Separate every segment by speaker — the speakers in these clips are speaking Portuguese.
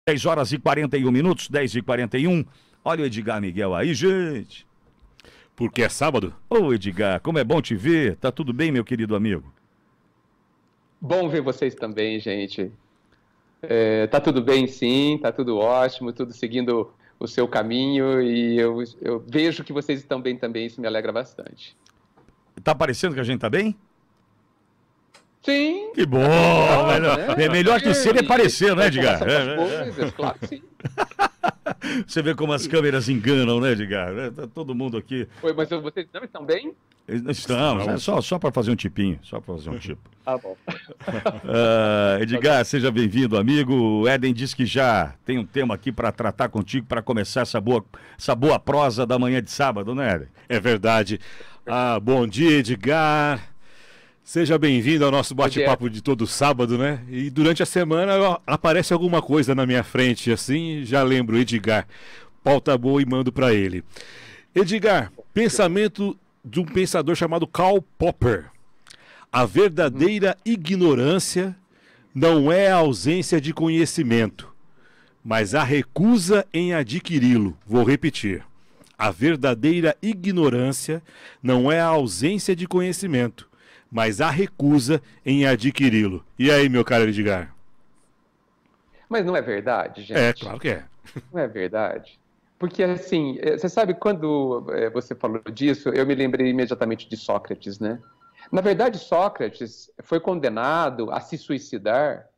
Speaker 1: 10 horas e 41 minutos, 10 e 41. Olha o Edgar Miguel aí, gente.
Speaker 2: Porque é sábado?
Speaker 1: Ô, Edgar, como é bom te ver. Tá tudo bem, meu querido amigo?
Speaker 3: Bom ver vocês também, gente. Tá tudo bem, sim, tá tudo ótimo, tudo seguindo o seu caminho e eu vejo que vocês estão bem também, isso me alegra bastante.
Speaker 1: Tá parecendo que a gente tá bem?
Speaker 3: Sim.
Speaker 1: Que bom!
Speaker 3: Né?
Speaker 1: É melhor que ser é parecer, né, Edgar?
Speaker 3: Coisas, claro que sim.
Speaker 1: Você vê como as câmeras enganam, né, Edgar? Tá todo mundo aqui.
Speaker 3: Oi, mas vocês não estão bem?
Speaker 1: Estamos, é só para fazer um tipinho, só para fazer um tipo.
Speaker 3: Ah, bom.
Speaker 1: Edgar, seja bem-vindo, amigo. O Éden disse que já tem um tema aqui para tratar contigo, para começar essa boa prosa da manhã de sábado, né, Éden?
Speaker 2: É verdade. Bom dia, Edgar. Seja bem-vindo ao nosso bate-papo de todo sábado, né? E durante a semana aparece alguma coisa na minha frente, assim, já lembro, Edgar. Pauta boa e mando para ele. Edgar, pensamento de um pensador chamado Karl Popper. A verdadeira ignorância não é a ausência de conhecimento, mas a recusa em adquiri-lo. Vou repetir. A verdadeira ignorância não é a ausência de conhecimento, mas a recusa em adquiri-lo. E aí, meu caro Edgar?
Speaker 3: Mas não é verdade, gente?
Speaker 2: É, claro que é.
Speaker 3: Não é verdade? Porque, assim, você sabe, quando você falou disso, eu me lembrei imediatamente de Sócrates, né? Na verdade, Sócrates foi condenado a se suicidar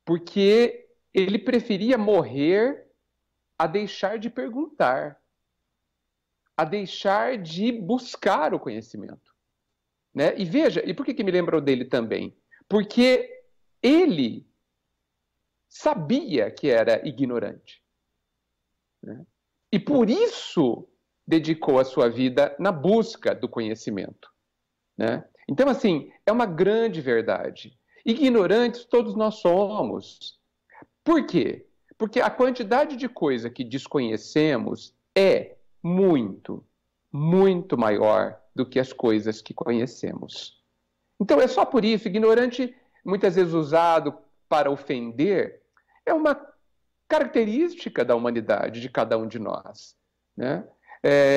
Speaker 3: porque ele preferia morrer a deixar de perguntar, a deixar de buscar o conhecimento. Né? E veja, e por que me lembrou dele também? Porque ele sabia que era ignorante. Né? E por isso dedicou a sua vida na busca do conhecimento. Né? Então, assim, é uma grande verdade. Ignorantes todos nós somos. Por quê? Porque a quantidade de coisa que desconhecemos é muito, muito maior do que as coisas que conhecemos. Então, é só por isso, ignorante, muitas vezes usado para ofender, é uma característica da humanidade, de cada um de nós. Né?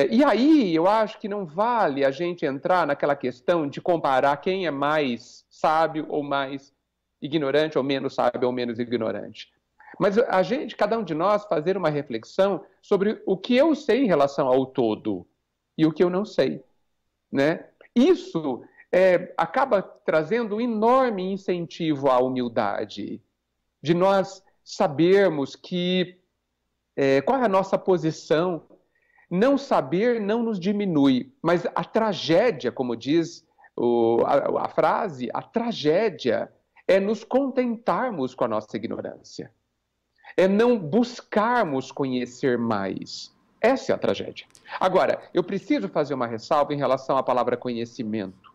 Speaker 3: E aí, eu acho que não vale a gente entrar naquela questão de comparar quem é mais sábio ou mais ignorante, ou menos sábio ou menos ignorante. Mas a gente, cada um de nós, fazer uma reflexão sobre o que eu sei em relação ao todo e o que eu não sei. Né? Isso acaba trazendo um enorme incentivo à humildade, de nós sabermos qual é a nossa posição. Não saber não nos diminui, mas a tragédia, como diz a frase, a tragédia é nos contentarmos com a nossa ignorância, é não buscarmos conhecer mais. Essa é a tragédia. Agora, eu preciso fazer uma ressalva em relação à palavra conhecimento.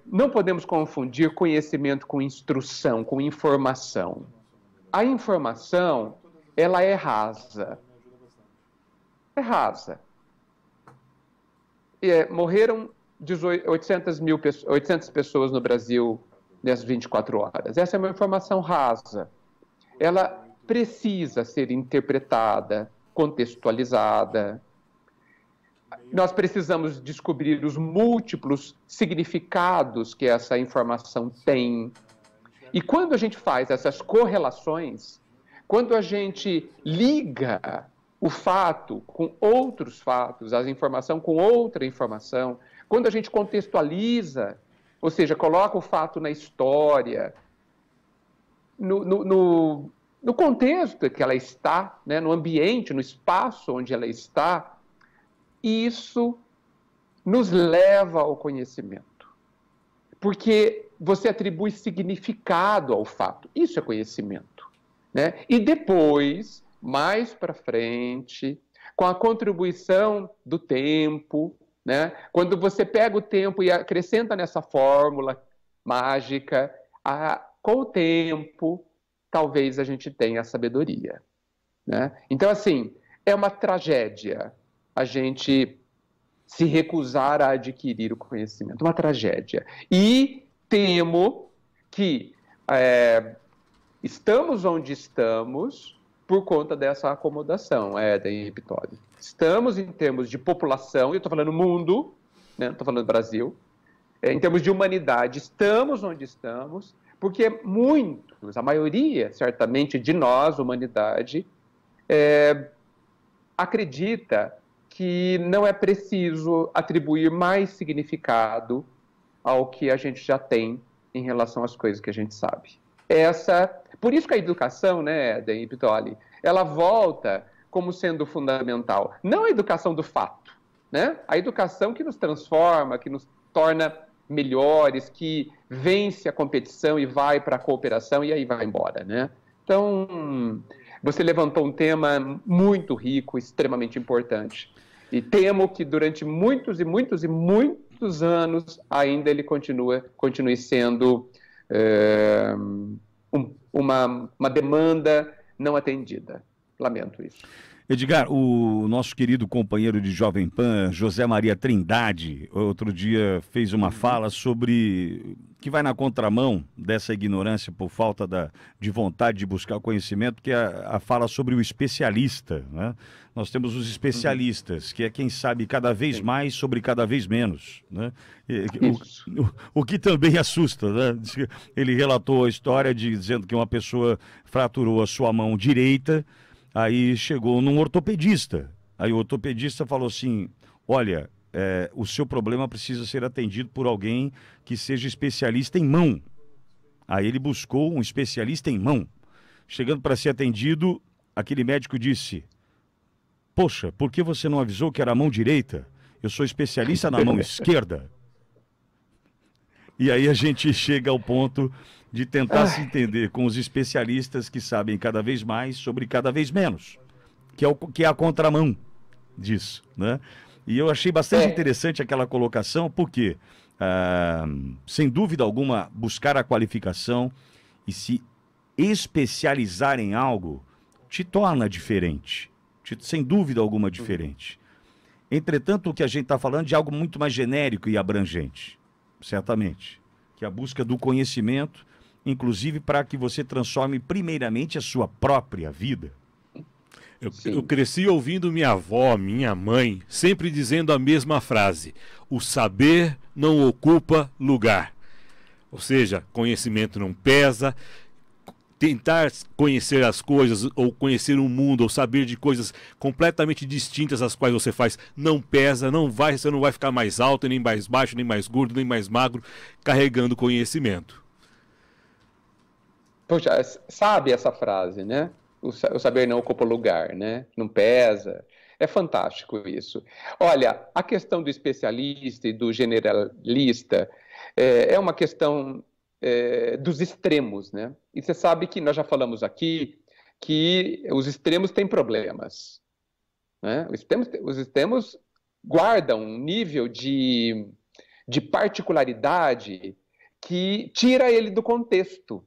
Speaker 3: Não podemos confundir conhecimento com instrução, com informação. A informação, ela é rasa. É rasa. Morreram 800 pessoas no Brasil nessas 24 horas. Essa é uma informação rasa. Ela precisa ser interpretada, contextualizada. Nós precisamos descobrir os múltiplos significados que essa informação tem. E quando a gente faz essas correlações, quando a gente liga o fato com outros fatos, a informação com outra informação, quando a gente contextualiza, ou seja, coloca o fato na história, no contexto que ela está, né, no ambiente, no espaço onde ela está, isso nos leva ao conhecimento. Porque você atribui significado ao fato. Isso é conhecimento. Né? E depois, mais para frente, com a contribuição do tempo, né? Quando você pega o tempo e acrescenta nessa fórmula mágica, com o tempo, talvez a gente tenha a sabedoria. Né? Então, assim, é uma tragédia a gente se recusar a adquirir o conhecimento. Uma tragédia. E temo que Estamos onde estamos por conta dessa acomodação, Éden e Vittorio. Estamos em termos de população, eu estou falando mundo, né? Não estou falando Brasil, em termos de humanidade, estamos onde estamos, porque muitos, a maioria, certamente, de nós, humanidade, acredita que não é preciso atribuir mais significado ao que a gente já tem em relação às coisas que a gente sabe. Por isso que a educação, né, Éden e Vittorio, ela volta como sendo fundamental. Não a educação do fato, né? A educação que nos transforma, que nos torna melhores, que vence a competição e vai para a cooperação e aí vai embora, né? Então, você levantou um tema muito rico, extremamente importante. E temo que durante muitos e muitos e muitos anos ainda ele continue sendo uma demanda não atendida. Lamento isso.
Speaker 1: Edgar, o nosso querido companheiro de Jovem Pan, José Maria Trindade, outro dia fez uma fala sobre que vai na contramão dessa ignorância por falta de vontade de buscar conhecimento, que é a fala sobre o especialista, né? Nós temos os especialistas, que é quem sabe cada vez mais sobre cada vez menos, né? O que também assusta, né? Ele relatou a história dizendo que uma pessoa fraturou a sua mão direita. Aí chegou num ortopedista. Aí o ortopedista falou assim, olha, o seu problema precisa ser atendido por alguém que seja especialista em mão. Aí ele buscou um especialista em mão. Chegando para ser atendido, aquele médico disse, poxa, por que você não avisou que era a mão direita? Eu sou especialista na mão esquerda. E aí a gente chega ao ponto de tentar se entender com os especialistas que sabem cada vez mais sobre cada vez menos, que é a contramão disso, né? E eu achei bastante interessante aquela colocação, porque, sem dúvida alguma, buscar a qualificação e se especializar em algo te torna diferente, sem dúvida alguma diferente. Entretanto, o que a gente está falando é de algo muito mais genérico e abrangente, certamente, que é a busca do conhecimento, inclusive para que você transforme primeiramente a sua própria vida.
Speaker 2: Eu cresci ouvindo minha avó, minha mãe, sempre dizendo a mesma frase: o saber não ocupa lugar. Ou seja, conhecimento não pesa. Tentar conhecer as coisas, ou conhecer o mundo, ou saber de coisas completamente distintas às quais você faz, não pesa, você não vai ficar mais alto, nem mais baixo, nem mais gordo, nem mais magro, carregando conhecimento.
Speaker 3: Poxa, sabe essa frase, né? O saber não ocupa lugar, né? Não pesa. É fantástico isso. Olha, a questão do especialista e do generalista é uma questão dos extremos, né? E você sabe que nós já falamos aqui que os extremos têm problemas, né? Os extremos guardam um nível de particularidade que tira ele do contexto,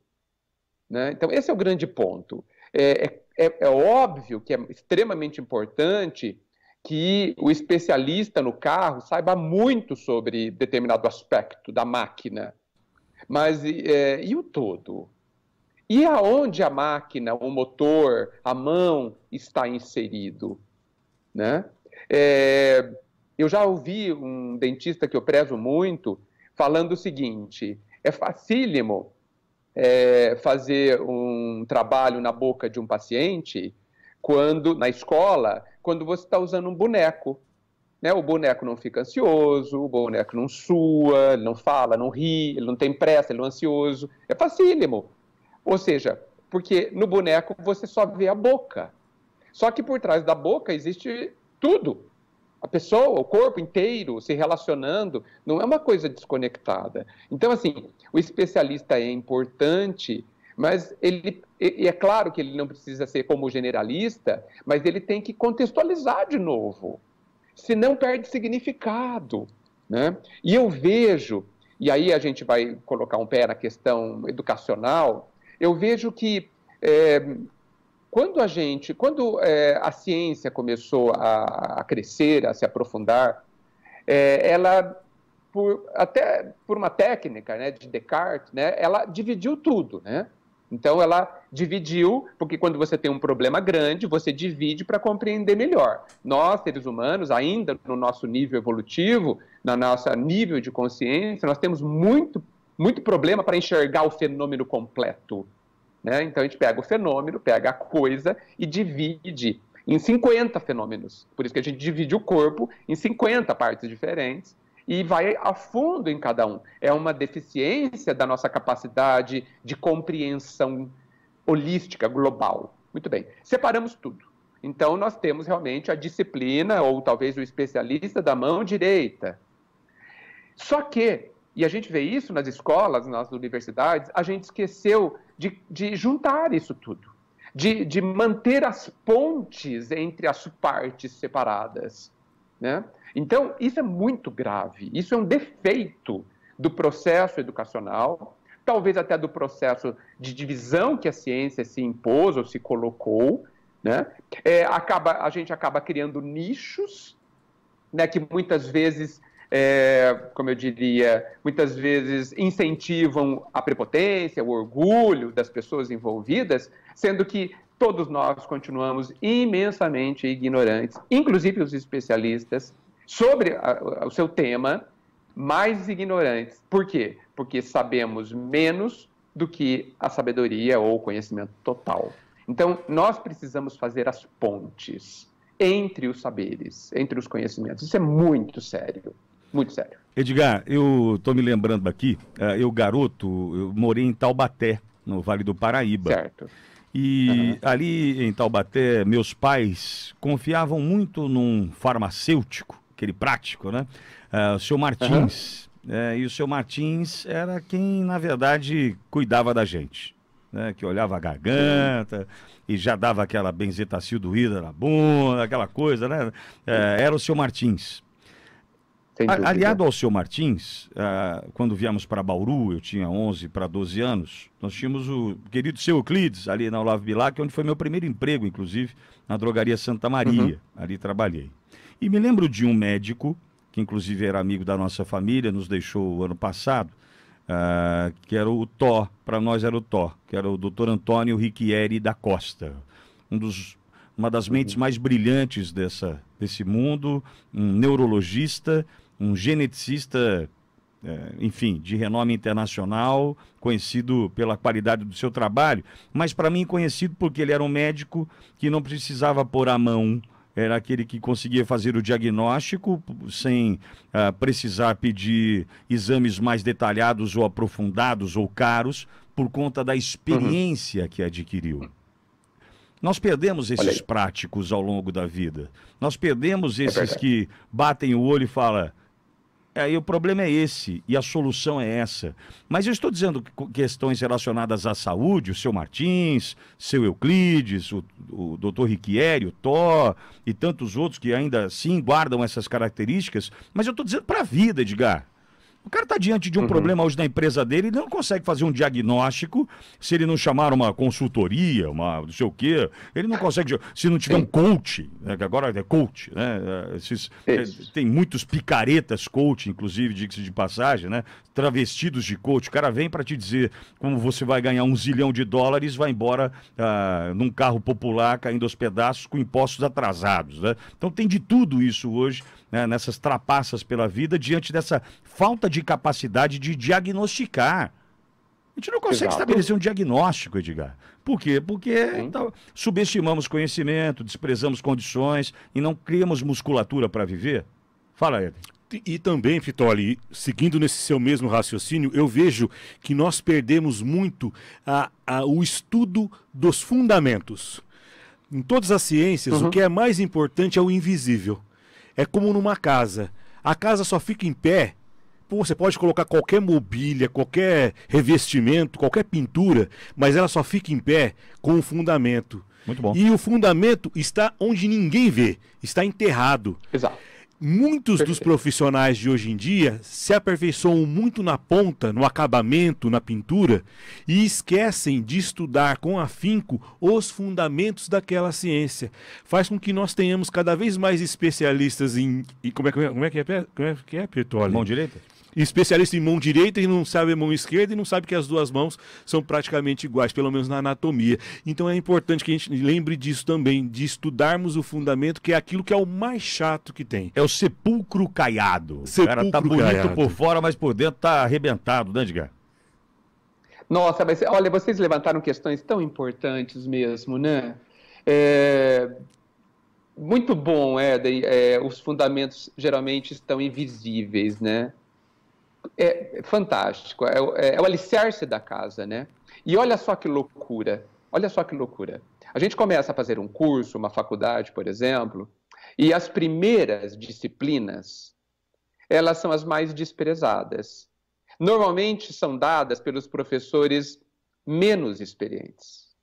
Speaker 3: né? Então, esse é o grande ponto. É óbvio que é extremamente importante que o especialista no carro saiba muito sobre determinado aspecto da máquina, mas e o todo? E aonde a máquina, o motor, a mão está inserido, né? Eu já ouvi um dentista que eu prezo muito falando o seguinte: é facílimo fazer um trabalho na boca de um paciente na escola, quando você está usando um boneco, né? O boneco não fica ansioso, o boneco não sua, ele não fala, não ri, ele não tem pressa, ele não é ansioso. É facílimo. Ou seja, porque no boneco você só vê a boca. Só que por trás da boca existe tudo. A pessoa, o corpo inteiro se relacionando, não é uma coisa desconectada. Então, assim, o especialista é importante, mas é claro que ele não precisa ser como generalista, mas ele tem que contextualizar de novo, senão perde significado, né? E eu vejo, e aí a gente vai colocar um pé na questão educacional, eu vejo que quando a ciência começou a crescer, a se aprofundar, ela, até por uma técnica, né, de Descartes, né, ela dividiu tudo, né? Então, ela dividiu, porque quando você tem um problema grande, você divide para compreender melhor. Nós, seres humanos, ainda no nosso nível evolutivo, no nosso nível de consciência, nós temos muito problema para enxergar o fenômeno completo, né? Então, a gente pega o fenômeno, pega a coisa e divide em 50 fenômenos. Por isso que a gente divide o corpo em 50 partes diferentes e vai a fundo em cada um. É uma deficiência da nossa capacidade de compreensão holística, global. Muito bem, separamos tudo. Então, nós temos realmente a disciplina, ou talvez o especialista da mão direita. Só que, e a gente vê isso nas escolas, nas universidades, a gente esqueceu de juntar isso tudo, de manter as pontes entre as partes separadas, né? Então, isso é muito grave, isso é um defeito do processo educacional, talvez até do processo de divisão que a ciência se impôs ou se colocou, né? A gente acaba criando nichos, né, que muitas vezes, como eu diria, muitas vezes incentivam a prepotência, o orgulho das pessoas envolvidas, sendo que todos nós continuamos imensamente ignorantes, inclusive os especialistas, sobre o seu tema, mais ignorantes. Por quê? Porque sabemos menos do que a sabedoria ou o conhecimento total. Então, nós precisamos fazer as pontes entre os saberes, entre os conhecimentos. Isso é muito sério, muito sério.
Speaker 1: Edgar, eu estou me lembrando aqui, eu morei em Taubaté, no Vale do Paraíba.
Speaker 3: Certo.
Speaker 1: E ali em Taubaté, meus pais confiavam muito num farmacêutico, aquele prático, né? O seu Martins. E o seu Martins era quem, na verdade, cuidava da gente, né? Que olhava a garganta e já dava aquela benzetacil doída na bunda, aquela coisa, né? Era o seu Martins. Aliado ao seu Martins, quando viemos para Bauru, eu tinha 11 para 12 anos, nós tínhamos o querido seu Euclides, ali na Olavo Bilac, onde foi meu primeiro emprego, inclusive, na drogaria Santa Maria. Ali trabalhei. E me lembro de um médico, que inclusive era amigo da nossa família, nos deixou ano passado, que era o Thor, para nós era o Thor, que era o Dr. Antônio Riquieri da Costa, uma das mentes mais brilhantes desse mundo, um neurologista, um geneticista, enfim, de renome internacional, conhecido pela qualidade do seu trabalho, mas para mim conhecido porque ele era um médico que não precisava pôr a mão, era aquele que conseguia fazer o diagnóstico sem precisar pedir exames mais detalhados ou aprofundados ou caros, por conta da experiência que adquiriu. Nós perdemos esses práticos ao longo da vida. Nós perdemos esses que batem o olho e falam, o problema é esse e a solução é essa. Mas eu estou dizendo questões relacionadas à saúde, o seu Martins, seu Euclides, o doutor Riquieri, o Thor e tantos outros que ainda assim guardam essas características, mas eu estou dizendo para a vida, Edgar. O cara está diante de um problema hoje na empresa dele, ele não consegue fazer um diagnóstico se ele não chamar uma consultoria, uma não sei o quê. Ele não consegue, se não tiver um coach, né, que agora é coach, né? Tem muitos picaretas coach, inclusive, diga-se de passagem, né? Travestidos de coach. O cara vem para te dizer como você vai ganhar $1 zilhão, vai embora num carro popular caindo aos pedaços com impostos atrasados, né? Então tem de tudo isso hoje, né, nessas trapaças pela vida, diante dessa falta de capacidade de diagnosticar. A gente não consegue estabelecer um diagnóstico, Edgar. Por quê? Porque subestimamos conhecimento, desprezamos condições e não criamos musculatura para viver. Fala, Eder.
Speaker 2: E também, Fitoli, seguindo nesse seu mesmo raciocínio, eu vejo que nós perdemos muito o estudo dos fundamentos. Em todas as ciências, o que é mais importante é o invisível. É como numa casa. A casa só fica em pé. Você pode colocar qualquer mobília, qualquer revestimento, qualquer pintura, mas ela só fica em pé com o fundamento.
Speaker 1: Muito bom.
Speaker 2: E o fundamento está onde ninguém vê, está enterrado.
Speaker 3: Exato.
Speaker 2: Muitos dos profissionais de hoje em dia se aperfeiçoam muito na ponta, no acabamento, na pintura, e esquecem de estudar com afinco os fundamentos daquela ciência. Faz com que nós tenhamos cada vez mais especialistas em... Como é que é, Pietoli?
Speaker 1: Mão direita?
Speaker 2: especialista em mão direita e não sabe a mão esquerda e não sabe que as duas mãos são praticamente iguais, pelo menos na anatomia. Então é importante que a gente lembre disso também, de estudarmos o fundamento, que é aquilo que é o mais chato que tem.
Speaker 1: É o sepulcro caiado. O cara tá bonito caiado por fora, mas por dentro tá arrebentado, né, Edgar?
Speaker 3: Nossa, mas olha, vocês levantaram questões tão importantes mesmo, né? Muito bom, os fundamentos geralmente estão invisíveis, né? É fantástico, é o alicerce da casa, né? E olha só que loucura, olha só que loucura. A gente começa a fazer um curso, uma faculdade, por exemplo, e as primeiras disciplinas, elas são as mais desprezadas. Normalmente são dadas pelos professores menos experientes,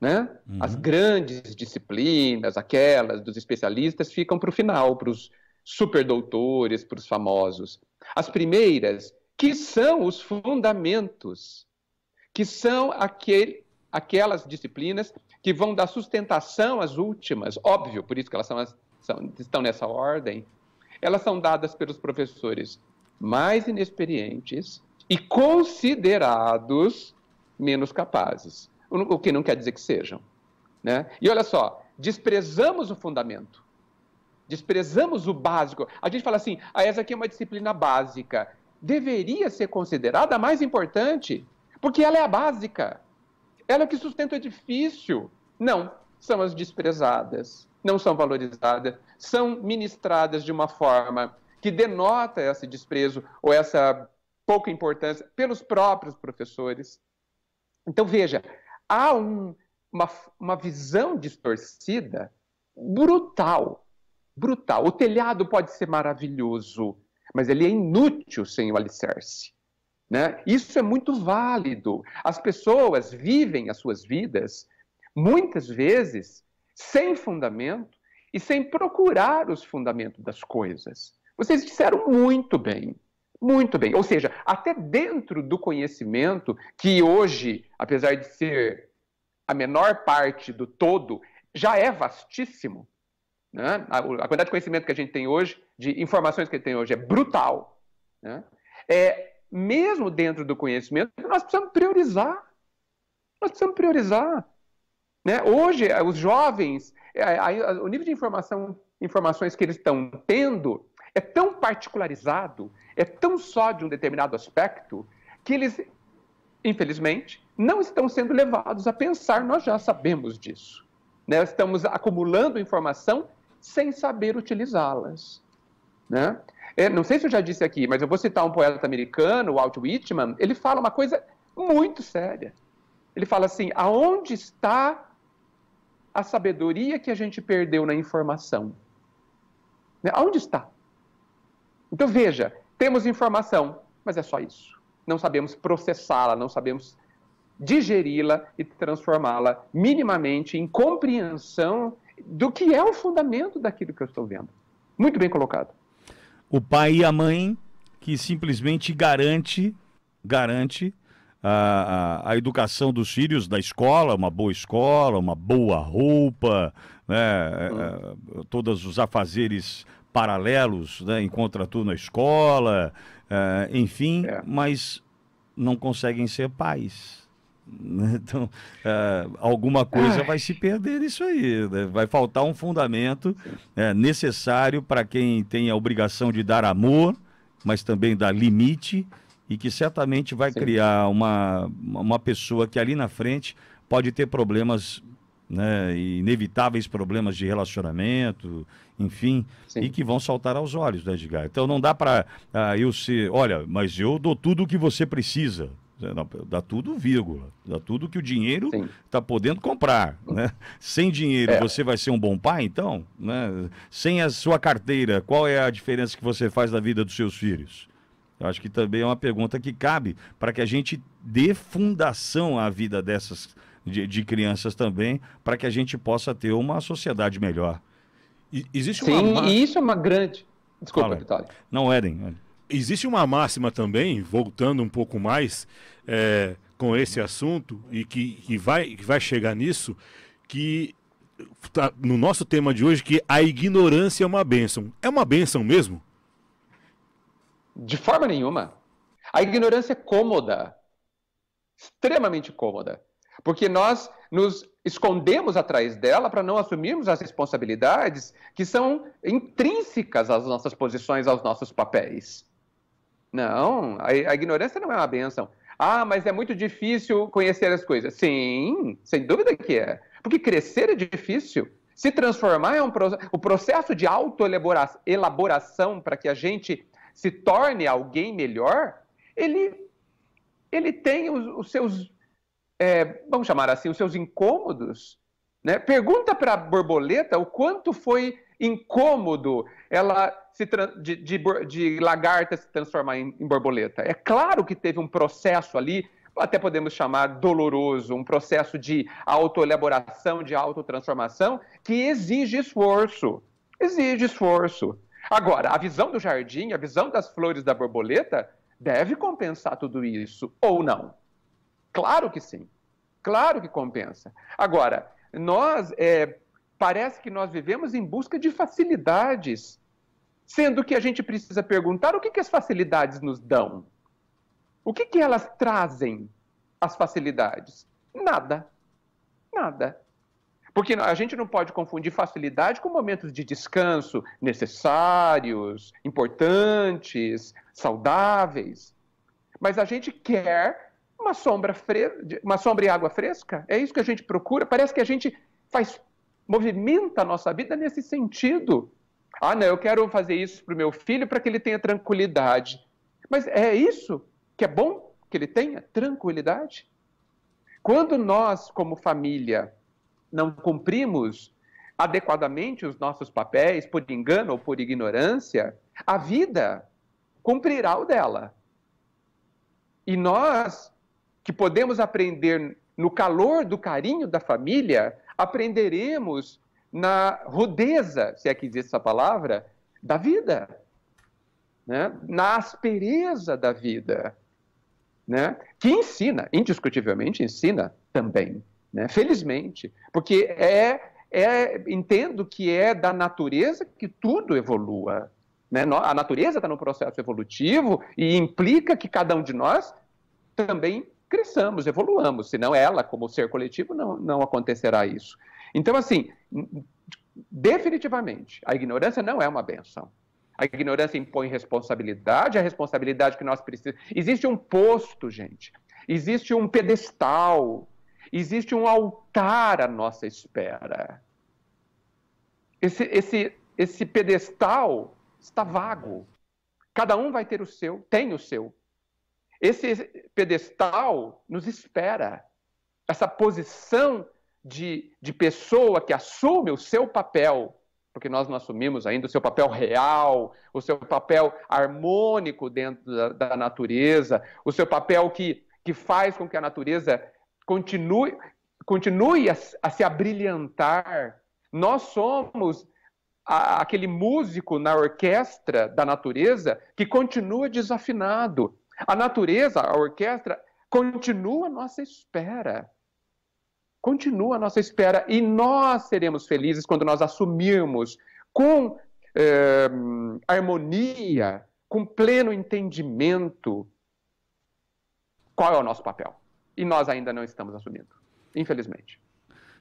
Speaker 3: né? As grandes disciplinas, aquelas dos especialistas, ficam para o final, para os superdoutores, para os famosos. As primeiras, que são os fundamentos, que são aquelas disciplinas que vão dar sustentação às últimas, óbvio, por isso que elas estão nessa ordem, elas são dadas pelos professores mais inexperientes e considerados menos capazes, o que não quer dizer que sejam, né? E olha só, desprezamos o fundamento, desprezamos o básico. A gente fala assim, essa aqui é uma disciplina básica, deveria ser considerada a mais importante, porque ela é a básica, ela é o que sustenta o edifício. Não, são as desprezadas, não são valorizadas, são ministradas de uma forma que denota esse desprezo ou essa pouca importância pelos próprios professores. Então, veja, há uma visão distorcida brutal, brutal. O telhado pode ser maravilhoso, mas ele é inútil sem o alicerce, né? Isso é muito válido. As pessoas vivem as suas vidas, muitas vezes, sem fundamento e sem procurar os fundamentos das coisas. Vocês disseram muito bem, muito bem. Ou seja, até dentro do conhecimento, que hoje, apesar de ser a menor parte do todo, já é vastíssimo, né? A quantidade de conhecimento que a gente tem hoje, de informações que a gente tem hoje, é brutal, né? Mesmo dentro do conhecimento, nós precisamos priorizar. Nós precisamos priorizar, né? Hoje, os jovens, o nível de informações que eles estão tendo é tão particularizado, é tão só de um determinado aspecto, que eles, infelizmente, não estão sendo levados a pensar, nós já sabemos disso, né? Estamos acumulando informação sem saber utilizá-las, né? Não sei se eu já disse aqui, mas eu vou citar um poeta americano, Walt Whitman, ele fala uma coisa muito séria. Ele fala assim, aonde está a sabedoria que a gente perdeu na informação? Né? Aonde está? Então, veja, temos informação, mas é só isso. Não sabemos processá-la, não sabemos digeri-la e transformá-la minimamente em compreensão do que é o fundamento daquilo que eu estou vendo. Muito bem colocado.
Speaker 1: O pai e a mãe que simplesmente garante a educação dos filhos da escola, uma boa roupa, né, todos os afazeres paralelos, né, encontra tudo na escola, enfim, mas não conseguem ser pais. Então, alguma coisa vai se perder nisso aí, né? Vai faltar um fundamento necessário para quem tem a obrigação de dar amor, mas também dar limite, e que certamente vai criar uma pessoa que ali na frente pode ter problemas, né, inevitáveis problemas de relacionamento, enfim, e que vão saltar aos olhos, né, Edgar? Então não dá para eu ser, olha, mas eu dou tudo o que você precisa. Não, dá tudo, vírgula. Dá tudo que o dinheiro está podendo comprar, né? Sem dinheiro você vai ser um bom pai, então? Né? Sem a sua carteira, qual é a diferença que você faz na vida dos seus filhos? Eu acho que também é uma pergunta que cabe para que a gente dê fundação à vida dessas de crianças também, para que a gente possa ter uma sociedade melhor.
Speaker 2: Existe
Speaker 3: e isso é uma grande... Desculpa, Vitório.
Speaker 1: Não, Éden.
Speaker 2: Existe uma máxima também, voltando um pouco mais com esse assunto, e que vai chegar nisso, que tá no nosso tema de hoje, que a ignorância é uma bênção. É uma bênção mesmo?
Speaker 3: De forma nenhuma. A ignorância é cômoda, extremamente cômoda, porque nós nos escondemos atrás dela para não assumirmos as responsabilidades que são intrínsecas às nossas posições, aos nossos papéis. Não, a ignorância não é uma bênção. Ah, mas é muito difícil conhecer as coisas. Sim, sem dúvida que é. Porque crescer é difícil. Se transformar é o processo de autoelaboração para que a gente se torne alguém melhor, ele tem os seus, vamos chamar assim, os seus incômodos. Né? Pergunta para a borboleta o quanto foi incômodo ela de lagarta se transformar em borboleta. É claro que teve um processo ali, até podemos chamar doloroso, um processo de autoelaboração, de autotransformação, que exige esforço. Exige esforço. Agora, a visão do jardim, a visão das flores da borboleta, deve compensar tudo isso, ou não? Claro que sim. Claro que compensa. Agora, parece que nós vivemos em busca de facilidades, sendo que a gente precisa perguntar o que as facilidades nos dão. O que elas trazem, as facilidades? Nada. Nada. Porque a gente não pode confundir facilidade com momentos de descanso necessários, importantes, saudáveis. Mas a gente quer uma sombra e água fresca. É isso que a gente procura. Parece que a gente movimenta a nossa vida nesse sentido. Ah, não, eu quero fazer isso para o meu filho para que ele tenha tranquilidade. Mas é isso que é bom que ele tenha? Tranquilidade? Quando nós, como família, não cumprimos adequadamente os nossos papéis, por engano ou por ignorância, a vida cumprirá o dela. E nós, que podemos aprender no calor do carinho da família, aprenderemos na rudeza, se é que existe essa palavra, da vida, né? Na aspereza da vida, né? Que ensina, indiscutivelmente ensina também, né? Felizmente, porque entendo que é da natureza que tudo evolua, né? A natureza está no processo evolutivo e implica que cada um de nós também cresçamos, evoluamos, senão ela, como ser coletivo, não acontecerá isso. Então, assim, definitivamente, a ignorância não é uma bênção. A ignorância impõe responsabilidade, a responsabilidade que nós precisamos... Existe um posto, gente, existe um pedestal, existe um altar à nossa espera. Esse pedestal está vago. Cada um vai ter o seu, tem o seu. Esse pedestal nos espera. Essa posição de pessoa que assume o seu papel, porque nós não assumimos ainda o seu papel real, o seu papel harmônico dentro da natureza, o seu papel que faz com que a natureza continue a se abrilhantar. Nós somos aquele músico na orquestra da natureza que continua desafinado. A natureza, a orquestra, continua à nossa espera. Continua à nossa espera. E nós seremos felizes quando nós assumirmos com harmonia, com pleno entendimento, qual é o nosso papel. E nós ainda não estamos assumindo, infelizmente.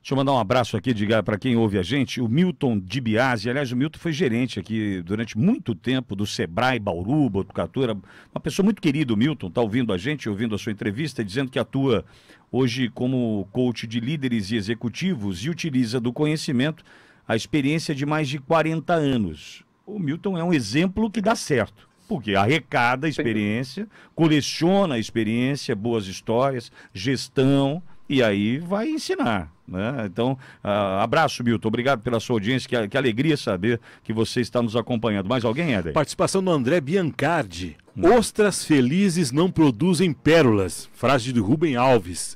Speaker 1: Deixa eu mandar um abraço aqui para quem ouve a gente, o Milton Di Biasi. Aliás, o Milton foi gerente aqui durante muito tempo do Sebrae Bauru, Botucatu. Era uma pessoa muito querida, o Milton, está ouvindo a gente, ouvindo a sua entrevista, dizendo que atua hoje como coach de líderes e executivos e utiliza do conhecimento a experiência de mais de 40 anos. O Milton é um exemplo que dá certo, porque arrecada a experiência, coleciona a experiência, boas histórias, gestão, e aí vai ensinar, né? Então, abraço, Milton, obrigado pela sua audiência, que alegria saber que você está nos acompanhando. Mais alguém, Éder?
Speaker 2: Participação do André Biancardi. Ostras felizes não produzem pérolas. Frase de Rubem Alves.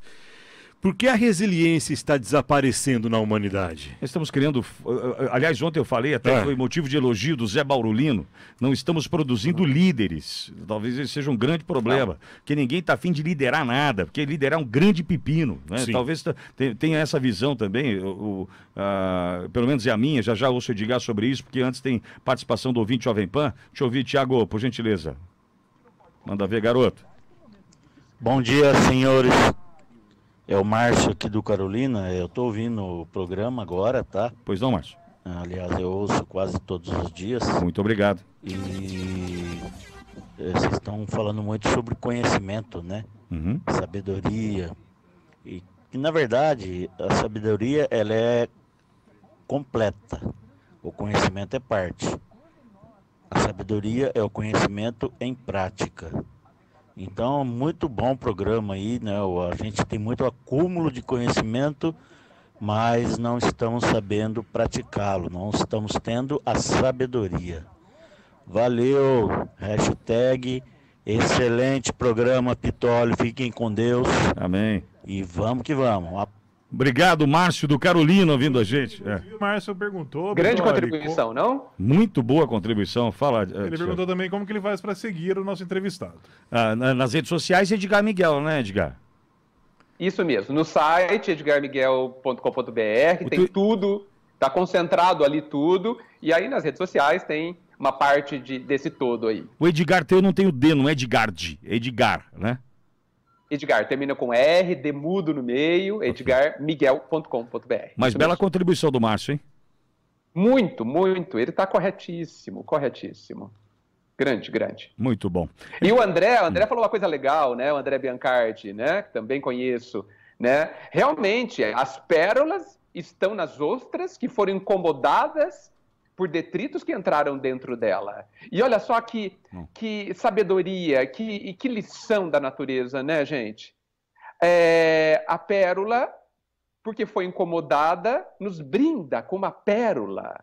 Speaker 2: Por que a resiliência está desaparecendo na humanidade?
Speaker 1: Estamos criando... Aliás, ontem eu falei, até foi motivo de elogio do Zé Baurolino, não estamos produzindo líderes. Talvez esse seja um grande problema, porque ninguém está afim de liderar nada, porque liderar é um grande pepino, né? Talvez tenha essa visão também, pelo menos é a minha, já ouço o Edgar sobre isso, porque antes tem participação do ouvinte Jovem Pan. Deixa eu ouvir, Tiago, por gentileza. Manda ver, garoto.
Speaker 4: Bom dia, senhores. É o Márcio aqui do Carolina. Eu estou ouvindo o programa agora, tá?
Speaker 1: Pois não, Márcio.
Speaker 4: Aliás, eu ouço quase todos os dias.
Speaker 1: Muito obrigado.
Speaker 4: E vocês estão falando muito sobre conhecimento, né?
Speaker 1: Uhum.
Speaker 4: Sabedoria. E na verdade, a sabedoria ela é completa. O conhecimento é parte. A sabedoria é o conhecimento em prática. Então, muito bom o programa aí, né? A gente tem muito acúmulo de conhecimento, mas não estamos sabendo praticá-lo, não estamos tendo a sabedoria. Valeu, hashtag, excelente programa, Pitoli, fiquem com Deus.
Speaker 1: Amém.
Speaker 4: E vamos que vamos.
Speaker 1: Obrigado, Márcio do Carolina, ouvindo a gente.
Speaker 5: O Márcio perguntou...
Speaker 3: Grande contribuição, não?
Speaker 1: Muito boa contribuição. Fala.
Speaker 5: Ele perguntou também como que ele faz para seguir o nosso entrevistado.
Speaker 1: Nas redes sociais, Edgar Miguel, né, Edgar?
Speaker 3: Isso mesmo. No site, edgarmiguel.com.br, tem tudo, está concentrado ali tudo. E aí nas redes sociais tem uma parte desse todo aí.
Speaker 1: O Edgar teu não tem o D, não é Edgard, é Edgar, né?
Speaker 3: Edgar, termina com R, D mudo no meio, edgarmiguel.com.br.
Speaker 1: Mas bela contribuição do Márcio, hein?
Speaker 3: Muito, muito. Ele está corretíssimo, corretíssimo. Grande, grande.
Speaker 1: Muito bom.
Speaker 3: E o André falou uma coisa legal, né? O André Biancardi, né? Que também conheço, né? Realmente, as pérolas estão nas ostras que foram incomodadas por detritos que entraram dentro dela. E olha só que sabedoria, que lição da natureza, né, gente? A pérola, porque foi incomodada, nos brinda com uma pérola.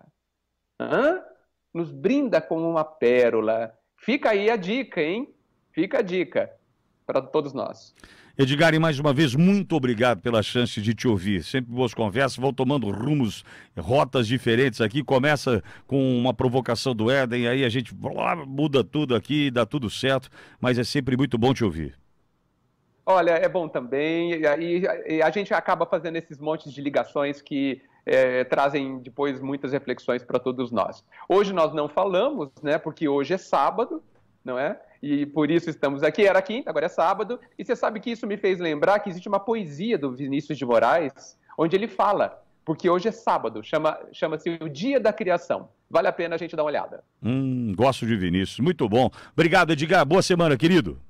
Speaker 3: Nos brinda com uma pérola. Fica aí a dica, hein? Fica a dica para todos nós.
Speaker 1: Edgar, e mais uma vez, muito obrigado pela chance de te ouvir. Sempre boas conversas, vão tomando rumos, rotas diferentes aqui. Começa com uma provocação do Éden, aí a gente muda tudo aqui, dá tudo certo, mas é sempre muito bom te ouvir.
Speaker 3: Olha, é bom também, e a gente acaba fazendo esses montes de ligações que trazem depois muitas reflexões para todos nós. Hoje nós não falamos, né, porque hoje é sábado, não é? E por isso estamos aqui. Era quinta, agora é sábado. E você sabe que isso me fez lembrar que existe uma poesia do Vinícius de Moraes, onde ele fala, porque hoje é sábado, chama-se o Dia da Criação. Vale a pena a gente dar uma olhada.
Speaker 1: Gosto de Vinícius, muito bom. Obrigado, Edgar. Boa semana, querido.